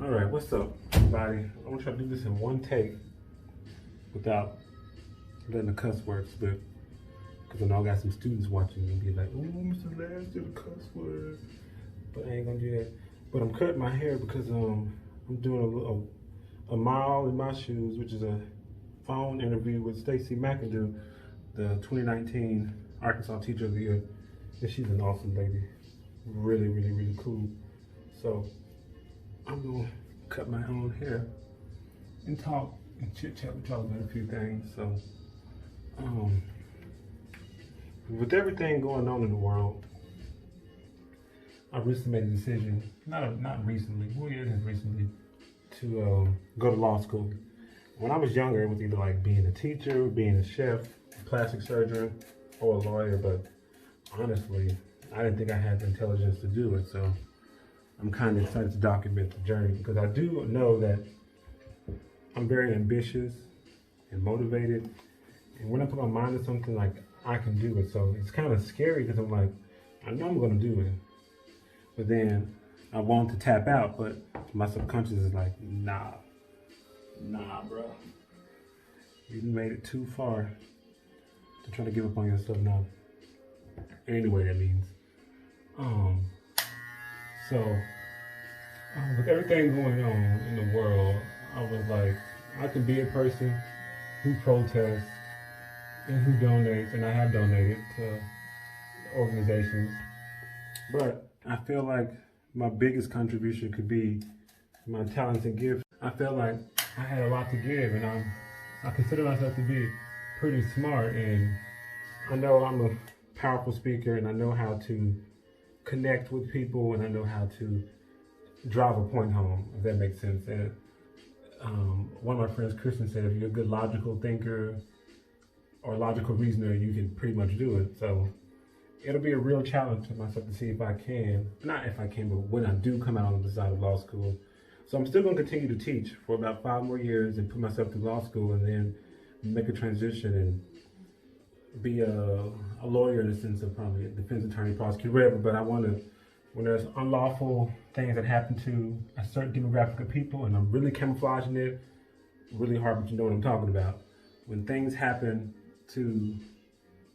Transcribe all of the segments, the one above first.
All right, what's up, everybody? I'm gonna try to do this in one take without letting the cuss words slip, because I know I got some students watching and be like, "Oh, Mr. Lance did a cuss word," but I ain't gonna do that. But I'm cutting my hair because I'm doing a mile in my shoes, which is a phone interview with Stacey McIndoe, the 2019 Arkansas Teacher of the Year, and she's an awesome lady, really, really, really cool. So I'm gonna cut my own hair and talk and chit chat with y'all about a few things. So, with everything going on in the world, I recently made a decision, not recently, well yeah, it is recently, to go to law school. When I was younger, it was either like being a teacher, being a chef, a plastic surgeon, or a lawyer, but honestly, I didn't think I had the intelligence to do it, so I'm kind of excited to document the journey, because I do know that I'm very ambitious and motivated, and when I put my mind to something, like, I can do it. So it's kind of scary because I'm like, I know I'm going to do it, but then I want to tap out, but my subconscious is like, nah, bro, you made it too far to try to give up on yourself now. Anyway, that means. So with everything going on in the world, I was like, I can be a person who protests and who donates, and I have donated to organizations, but I feel like my biggest contribution could be my talents and gifts. I felt like I had a lot to give, and I consider myself to be pretty smart, and I know I'm a powerful speaker, and I know how to connect with people, and I know how to drive a point home, if that makes sense. And one of my friends, Christian, said if you're a good logical thinker or logical reasoner, you can pretty much do it. So it'll be a real challenge to myself to see if I can, not if I can, but when I do come out on the side of law school. So I'm still going to continue to teach for about 5 more years and put myself through law school, and then make a transition and be a lawyer in the sense of probably a defense attorney, prosecutor, whatever. But I want to, when there's unlawful things that happen to a certain demographic of people, and I'm really camouflaging it really hard, but you know what I'm talking about. When things happen to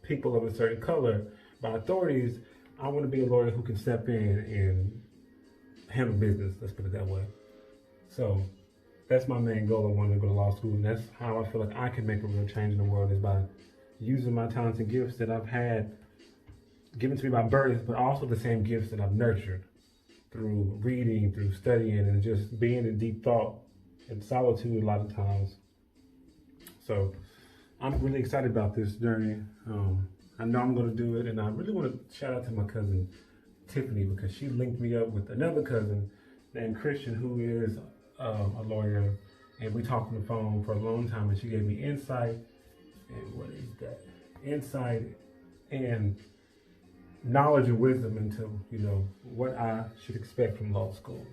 people of a certain color by authorities, I want to be a lawyer who can step in and handle business, let's put it that way. So that's my main goal. I want to go to law school, and that's how I feel like I can make a real change in the world, is by using my talents and gifts that I've had given to me by birth, but also the same gifts that I've nurtured through reading, through studying, and just being in deep thought and solitude a lot of times. So I'm really excited about this journey. I know I'm going to do it, and I really want to shout out to my cousin Tiffany, because she linked me up with another cousin named Christian, who is a lawyer, and we talked on the phone for a long time, and she gave me insight. And what is that? Insight and knowledge and wisdom into, what I should expect from law school.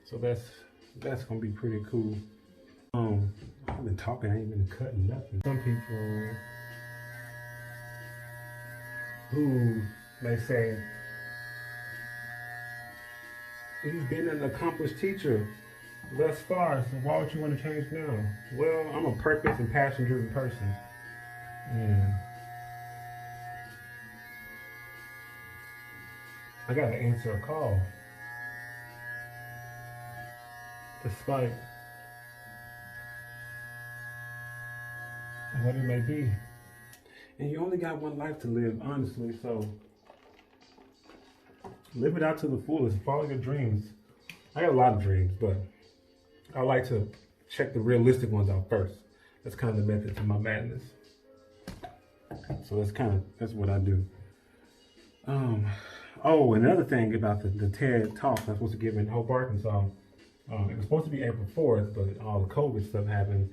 So that's gonna be pretty cool. I've been talking, I ain't been cutting nothing. Some people who may say, you've been an accomplished teacher thus far, so why would you want to change now? Well, I'm a purpose and passion driven person. And I gotta answer a call, despite what it may be. And you only got one life to live, honestly, so live it out to the fullest. Follow your dreams. I got a lot of dreams, but I like to check the realistic ones out first. That's kind of the method to my madness. So that's what I do. Oh, another thing about the TEDxTalk I'm supposed to give in Hope, Arkansas. It was supposed to be April 4th, but all the COVID stuff happened,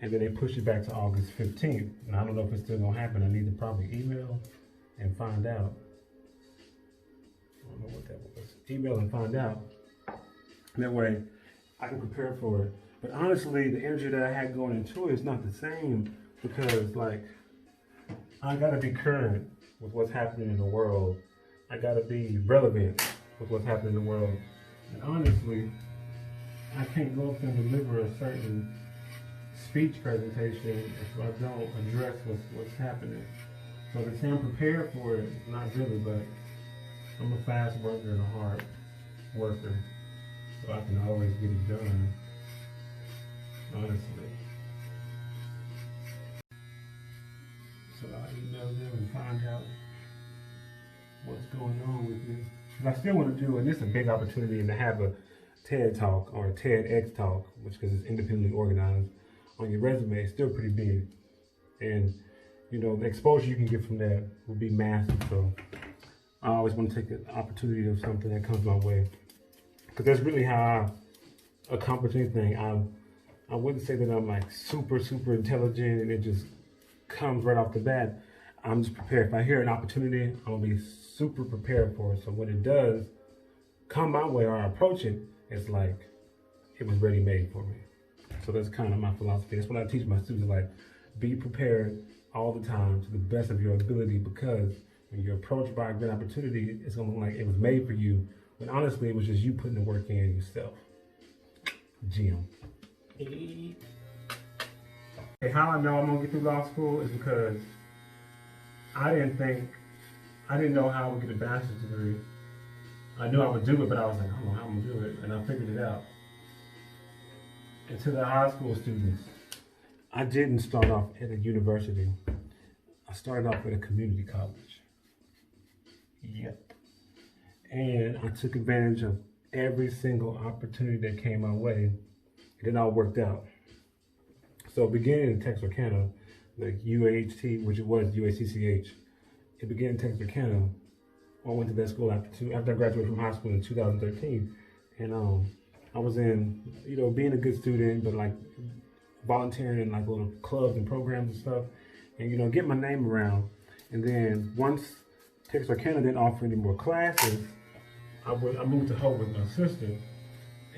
and then they pushed it back to August 15th. And I don't know if it's still gonna happen. I need to probably email and find out. I don't know what that was. Email and find out. That way I can prepare for it. But honestly, the energy that I had going into it is not the same, because like, I gotta be current with what's happening in the world. I gotta be relevant with what's happening in the world. And honestly, I can't go up and deliver a certain speech presentation if I don't address what's happening. So to say I'm prepared for it, not really, but I'm a fast worker and a hard worker, so I can always get it done, honestly. So I'll email them and find out what's going on with me. Because I still want to do, and this is a big opportunity, and to have a TED Talk or a TEDxTalk, which because it's independently organized, on your resume is still pretty big. And you know, the exposure you can get from that will be massive. So I always want to take the opportunity of something that comes my way. Because that's really how I accomplish anything. I wouldn't say that I'm like super intelligent and it just comes right off the bat. I'm just prepared. If I hear an opportunity, I'll be super prepared for it. So when it does come my way or I approach it, it's like it was ready made for me. So that's kind of my philosophy. That's what I teach my students, like be prepared all the time to the best of your ability, because when you're approached by a good opportunity, it's gonna look like it was made for you, when honestly it was just you putting the work in yourself. Jim. Hey, how I know I'm gonna get through law school is because I didn't know how I would get a bachelor's degree. I knew I would do it, but I was like, I don't know how I'm gonna do it, and I figured it out. And to the high school students, I didn't start off at a university. I started off at a community college. Yep. And I took advantage of every single opportunity that came my way. It all worked out. So beginning in Texarkana, like UAHT, which it was UACCH, it began in Texarkana. I went to that school after I graduated from high school in 2013. And I was in, you know, being a good student, but like volunteering in like little clubs and programs and stuff, and you know, get my name around. And then once Texarkana didn't offer any more classes, I moved to Hope with my sister,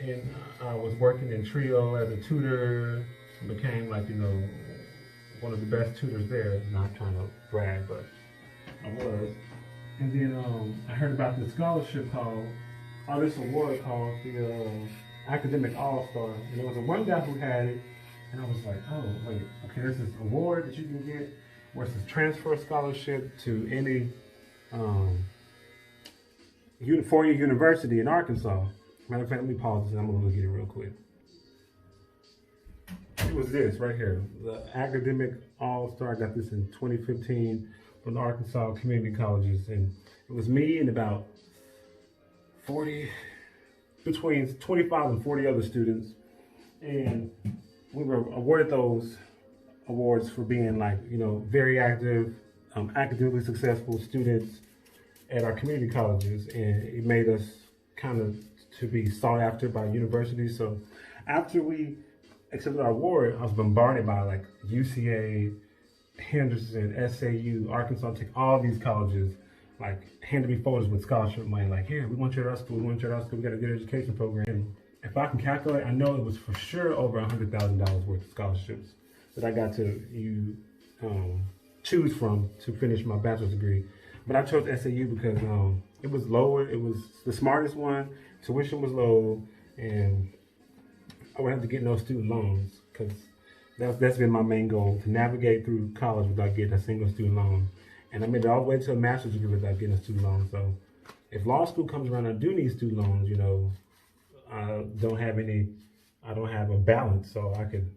and I was working in Trio as a tutor. Became like, you know, one of the best tutors there. Not trying to brag, but I was. And then I heard about this scholarship this award called the Academic All-Star, and there was one guy who had it. And I was like, oh, wait, okay, there's this award that you can get where it's a transfer scholarship to any four-year university in Arkansas. Matter of fact, let me pause this and I'm gonna get it real quick. It was this right here, the Academic All-Star. I got this in 2015 from the Arkansas Community Colleges. And it was me and about between 25 and 40 other students. And we were awarded those awards for being like, you know, very active, academically successful students at our community colleges, and it made us kind of to be sought after by universities. So after we accepted our award, I was bombarded by like UCA, Henderson, SAU, Arkansas Tech, all these colleges, like handed me folders with scholarship money, like, here, we want you at our school, we got a good education program. If I can calculate, I know it was for sure over $100,000 worth of scholarships that I got to choose from to finish my bachelor's degree. But I chose SAU because it was lower, it was the smartest one, tuition was low, and I would have to get no student loans, because that's been my main goal, to navigate through college without getting a single student loan. And I made it all the way to a master's degree without getting a student loan. So if law school comes around, I do need student loans, you know. I don't have a balance, so I could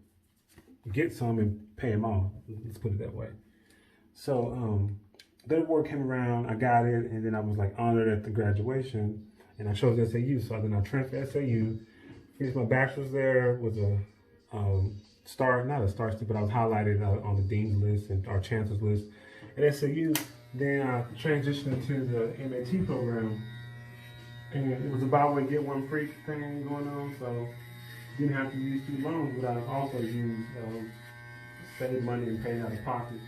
get some and pay them off. Let's put it that way. So that award came around, I got it, and then I was like honored at the graduation, and I chose SAU. So then I transferred to SAU, finished my bachelor's there, was a not a star student, but I was highlighted on the dean's list and our chancellor's list at SAU. Then I transitioned into the MAT program. And it was a buy one get one free thing going on, so didn't have to use student loans, but I also used save money and pay out of pocket,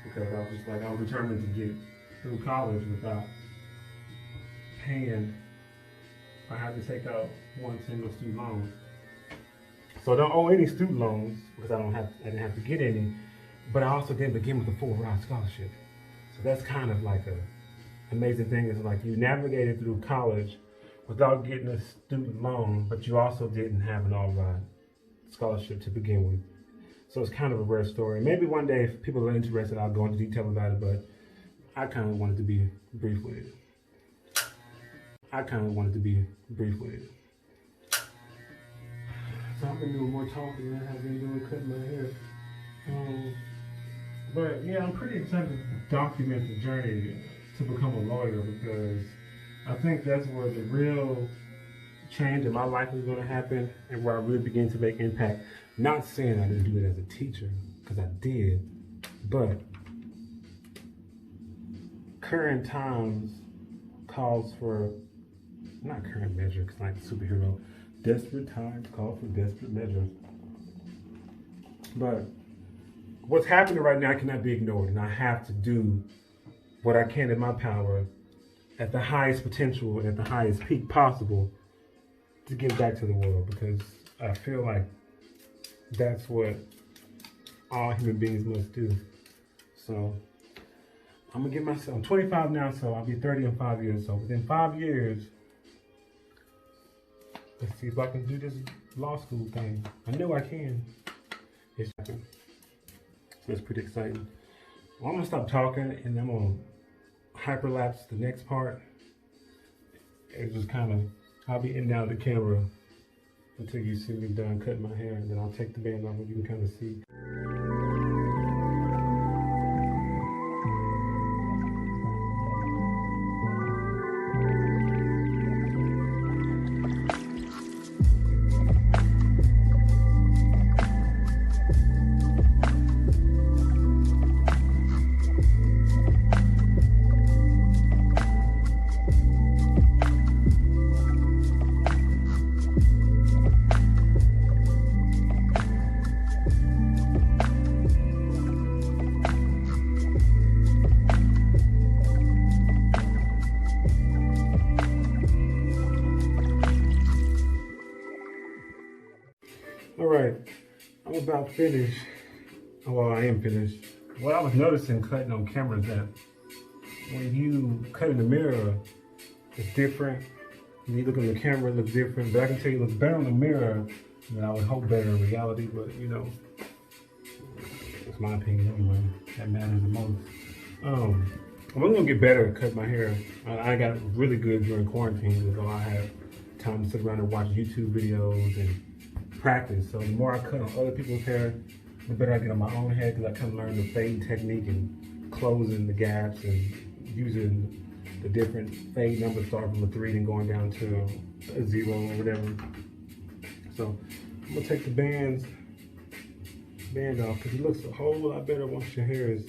because I was determined to get through college without paying. I had to take out one single student loan. So I don't owe any student loans because I didn't have to get any, but I also didn't begin with a full ride scholarship. So that's kind of like a amazing thing, is like you navigated through college without getting a student loan, but you also didn't have an all-ride scholarship to begin with. So it's kind of a rare story. Maybe one day, if people are interested, I'll go into detail about it, but I kind of wanted to be brief with it. So I've been doing more talking than I've been doing cutting my hair. But yeah, I'm pretty excited to document the journey to become a lawyer, because I think that's where the real change in my life is going to happen, and where I really begin to make impact. Not saying I didn't do it as a teacher, because I did, but current times calls for, not current measure, because I'm like the superhero, desperate times call for desperate measures. But what's happening right now cannot be ignored, and I have to do what I can in my power at the highest potential and at the highest peak possible to give back to the world, because I feel like that's what all human beings must do. So I'm gonna give myself, I'm 25 now, so I'll be 30 in 5 years. So within 5 years, let's see if I can do this law school thing. I know I can. It's happening. So it's pretty exciting. Well, I'm gonna stop talking and I'm gonna hyperlapse the next part. It's just kind of, I'll be in and out of the camera until you see me done cutting my hair, and then I'll take the band off and you can kind of see. All right, I'm about finished. Well, I am finished. What I was noticing cutting on camera is that when you cut in the mirror, it's different. When you look in the camera, it looks different. But I can tell you it looks better in the mirror than I would hope better in reality. But you know, it's my opinion anyway. That matters the most. I'm gonna get better at cutting my hair. I got really good during quarantine, so I have time to sit around and watch YouTube videos and practice. So the more I cut on other people's hair, the better I get on my own hair, because I kind of learn the fade technique and closing the gaps and using the different fade numbers, starting from a 3 and going down to a 0 or whatever. So I'm gonna take the band off, because it looks a whole lot better once your hair is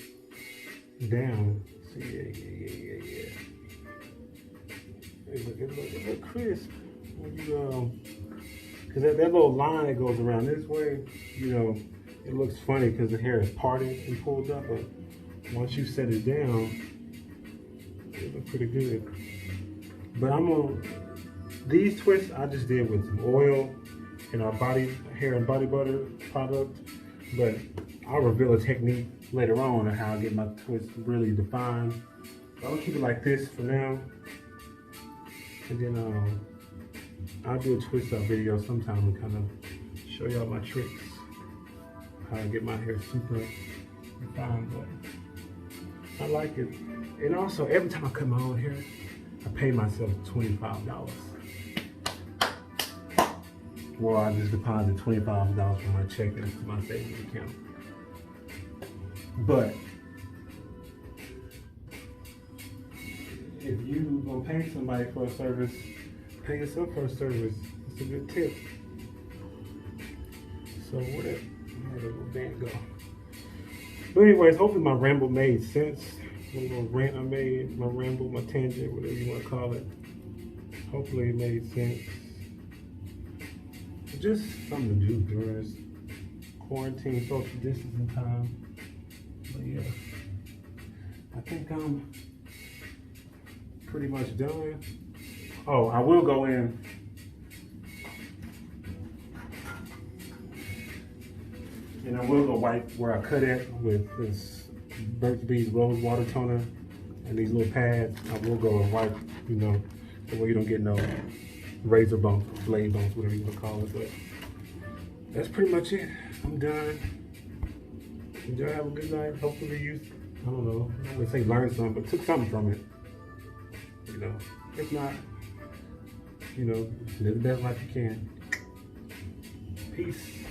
down. So yeah. It look crisp when you because that little line that goes around this way, you know, it looks funny because the hair is parted and pulled up, but once you set it down, it looks pretty good. But these twists I just did with some oil and our hair and body butter product, but I'll reveal a technique later on how I get my twist really defined. So I'll keep it like this for now, and then I'll do a twist up video sometime and kind of show y'all my tricks, how I get my hair super refined. But I like it. And also, every time I cut my own hair, I pay myself $25. Well, I just deposit $25 from my check into my savings account. But if you gonna pay somebody for a service, pay yourself for a service. It's a good tip. So where did the little band go? But anyways, hopefully my ramble made sense. My little rant I made, my ramble, my tangent, whatever you want to call it. Hopefully it made sense. Just something to do during this quarantine, social distancing time. But yeah, I think I'm pretty much done. Oh, I will go in and I will go wipe where I cut it with this Burt's Bees Rose Water Toner and these little pads. I will go and wipe, you know, the way you don't get no razor bumps, blade bumps, whatever you want to call it. But that's pretty much it. I'm done. Did y'all have a good night? Hopefully you, I don't know, I'm not gonna say learned something, but took something from it. You know, if not, you know, live the best life you can. Peace.